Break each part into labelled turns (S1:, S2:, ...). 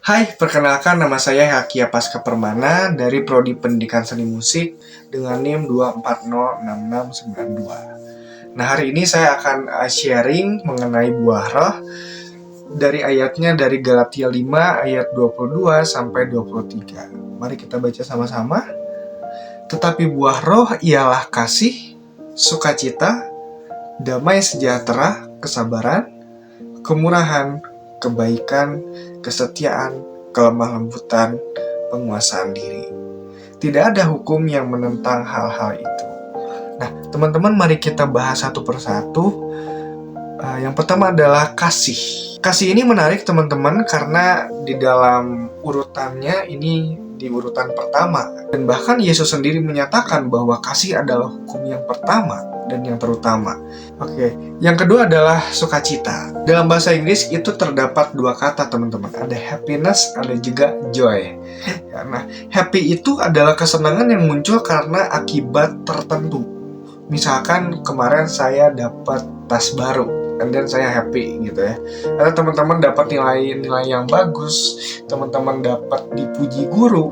S1: Hai, perkenalkan nama saya Hakia Paska Permana dari Prodi Pendidikan Seni Musik dengan NIM 2406692. Nah, hari ini saya akan sharing mengenai buah roh dari ayatnya dari Galatia 5 ayat 22 sampai 23. Mari kita baca sama-sama. Tetapi buah roh ialah kasih, sukacita, damai sejahtera, kesabaran, kemurahan, kebaikan, kesetiaan, kelemah lembutan, penguasaan diri. Tidak ada hukum yang menentang hal-hal itu. Nah, teman-teman, mari kita bahas satu persatu. Yang pertama adalah kasih. Kasih ini menarik, teman-teman, karena di dalam urutannya ini di urutan pertama. Dan bahkan Yesus sendiri menyatakan bahwa kasih adalah hukum yang pertama dan yang terutama. Oke, yang kedua adalah sukacita. Dalam bahasa Inggris itu terdapat dua kata, teman-teman. Ada happiness, ada juga joy. Nah, happy itu adalah kesenangan yang muncul karena akibat tertentu. Misalkan kemarin saya dapat tas baru, dan saya happy gitu ya. Atau teman-teman dapat nilai yang bagus, teman-teman dapat dipuji guru,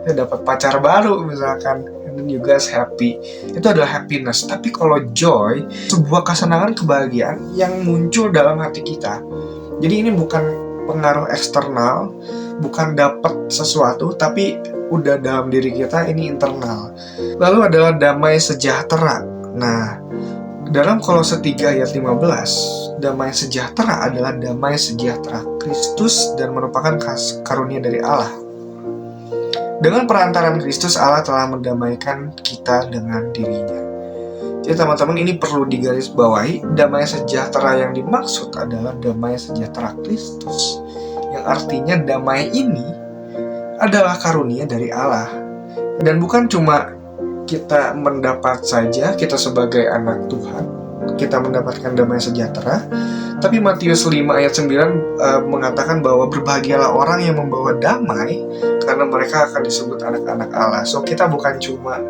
S1: dapat pacar baru misalkan, dan juga happy. Itu adalah happiness. Tapi kalau joy, sebuah kesenangan, kebahagiaan yang muncul dalam hati kita. Jadi ini bukan pengaruh eksternal, bukan dapat sesuatu, tapi udah dalam diri kita, ini internal. Lalu adalah damai sejahtera. Nah, dalam Kolose 3 ayat 15, damai sejahtera adalah damai sejahtera Kristus dan merupakan karunia dari Allah. Dengan perantaran Kristus, Allah telah mendamaikan kita dengan dirinya. Jadi teman-teman, ini perlu digarisbawahi, damai sejahtera yang dimaksud adalah damai sejahtera Kristus, yang artinya damai ini adalah karunia dari Allah. Dan bukan cuma kita mendapat saja, kita sebagai anak Tuhan, kita mendapatkan damai sejahtera, tapi Matius 5 ayat 9 mengatakan bahwa berbahagialah orang yang membawa damai, karena mereka akan disebut anak-anak Allah. So kita bukan cuma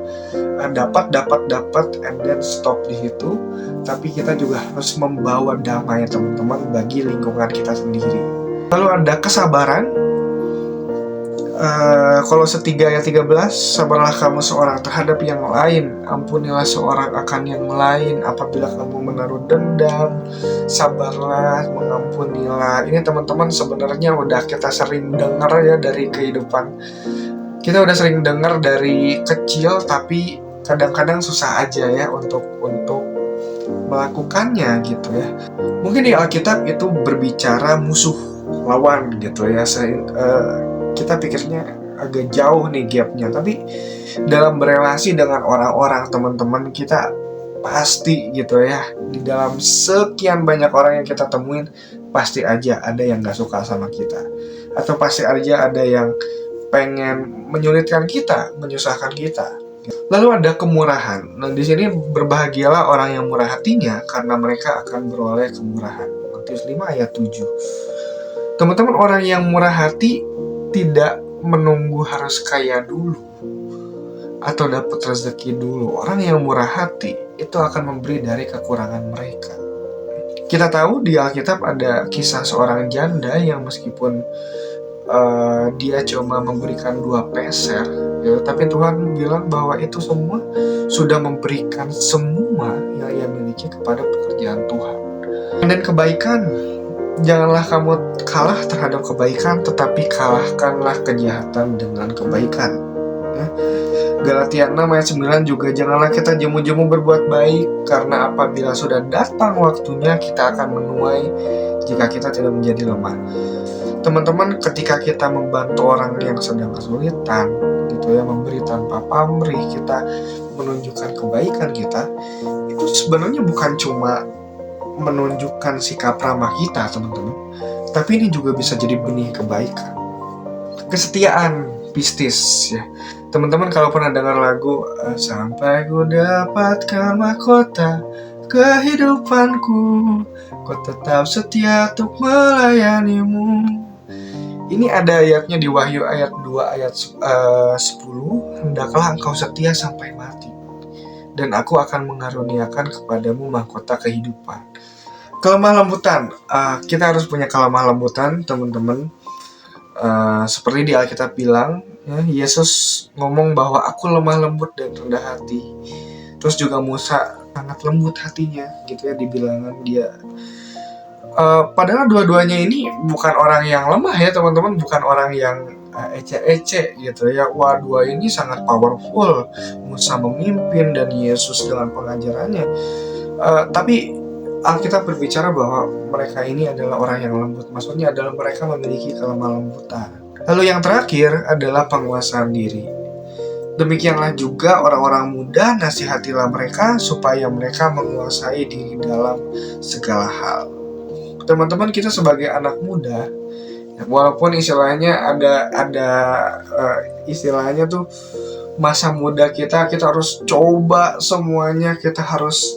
S1: dapat and then stop di situ, tapi kita juga harus membawa damai, teman-teman, bagi lingkungan kita sendiri. Lalu ada kesabaran. Kolose 3 ayat 13, sabarlah kamu seorang terhadap yang lain, ampunilah seorang akan yang lain apabila kamu menaruh dendam, sabarlah, mengampunilah. Ini teman-teman sebenarnya udah kita sering dengar ya dari kehidupan. Kita udah sering dengar dari kecil, tapi kadang-kadang susah aja ya untuk melakukannya gitu ya. Mungkin di Alkitab itu berbicara musuh lawan gitu ya. Kita pikirnya agak jauh nih gapnya, tapi dalam berelasi dengan orang-orang, teman-teman, kita pasti gitu ya, di dalam sekian banyak orang yang kita temuin, pasti aja ada yang gak suka sama kita, atau pasti aja ada yang pengen menyulitkan kita, menyusahkan kita. Lalu ada kemurahan. Nah, di sini berbahagialah orang yang murah hatinya, karena mereka akan beroleh kemurahan. Matius 5 ayat 7. Teman-teman, orang yang murah hati tidak menunggu harus kaya dulu atau dapat rezeki dulu. Orang yang murah hati itu akan memberi dari kekurangan mereka. Kita tahu di Alkitab ada kisah seorang janda yang meskipun dia cuma memberikan 2 peser ya, tapi Tuhan bilang bahwa itu semua sudah memberikan semua yang ia miliki kepada pekerjaan Tuhan. Dan kebaikan, janganlah kamu kalah terhadap kebaikan, tetapi kalahkanlah kejahatan dengan kebaikan. Galatia 6 ayat 9 juga, janganlah kita jemu-jemu berbuat baik, karena apabila sudah datang waktunya kita akan menuai jika kita tidak menjadi lemah. Teman-teman, ketika kita membantu orang yang sedang kesulitan gitu ya, memberi tanpa pamrih, kita menunjukkan kebaikan kita, itu sebenarnya bukan cuma menunjukkan sikap ramah kita, teman-teman, tapi ini juga bisa jadi benih kebaikan. Kesetiaan, pistis ya. Teman-teman kalau pernah dengar lagu sampai ku dapatkan mahkota kehidupanku, ku tetap setia untuk melayanimu. Ini ada ayatnya di Wahyu ayat 2 ayat 10, hendaklah engkau setia sampai mati, dan aku akan mengaruniakan kepadamu mahkota kehidupan. Kelemah lembutan, kita harus punya kelemah lembutan, teman-teman. seperti di Alkitab bilang, ya, Yesus ngomong bahwa aku lemah lembut dan rendah hati. Terus juga Musa sangat lembut hatinya, gitu ya, di bilangan dia. Padahal dua-duanya ini bukan orang yang lemah ya teman-teman, bukan orang yang ece-ece gitu ya. Wah, dua ini sangat powerful. Musa memimpin dan Yesus dengan pengajarannya. Tapi Alkitab berbicara bahwa mereka ini adalah orang yang lembut. Maksudnya adalah mereka memiliki kelemah lembutan. Lalu yang terakhir adalah penguasaan diri. Demikianlah juga orang-orang muda, nasihatilah mereka supaya mereka menguasai diri dalam segala hal. Teman-teman, kita sebagai anak muda, walaupun istilahnya ada istilahnya tuh masa muda kita harus coba semuanya, kita harus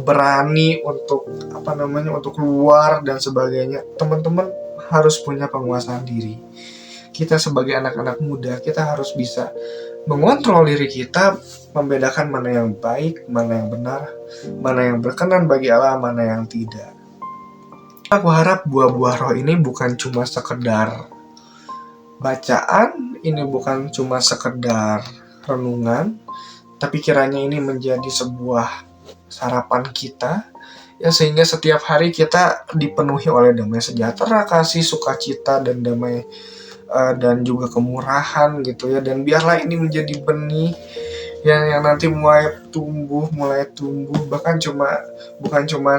S1: berani untuk untuk keluar dan sebagainya. Teman-teman harus punya penguasaan diri. Kita sebagai anak-anak muda, kita harus bisa mengontrol diri kita, membedakan mana yang baik, mana yang benar, mana yang berkenan bagi Allah, mana yang tidak. Aku harap buah-buah roh ini bukan cuma sekedar bacaan, ini bukan cuma sekedar renungan, tapi kiranya ini menjadi sebuah sarapan kita, ya, sehingga setiap hari kita dipenuhi oleh damai sejahtera, kasih, sukacita, dan damai dan juga kemurahan gitu ya. Dan biarlah ini menjadi benih yang nanti mulai tumbuh, bahkan bukan cuma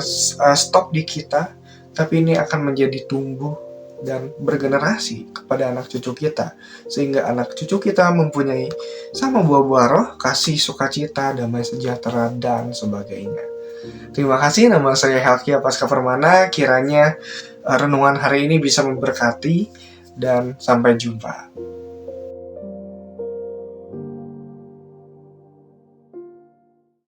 S1: stop di kita, tapi ini akan menjadi tumbuh dan bergenerasi kepada anak cucu kita, sehingga anak cucu kita mempunyai sama buah-buah roh, kasih, sukacita, damai sejahtera, dan sebagainya. Terima kasih, nama saya Helkia Pasca Permana. Kiranya renungan hari ini bisa memberkati, dan sampai jumpa.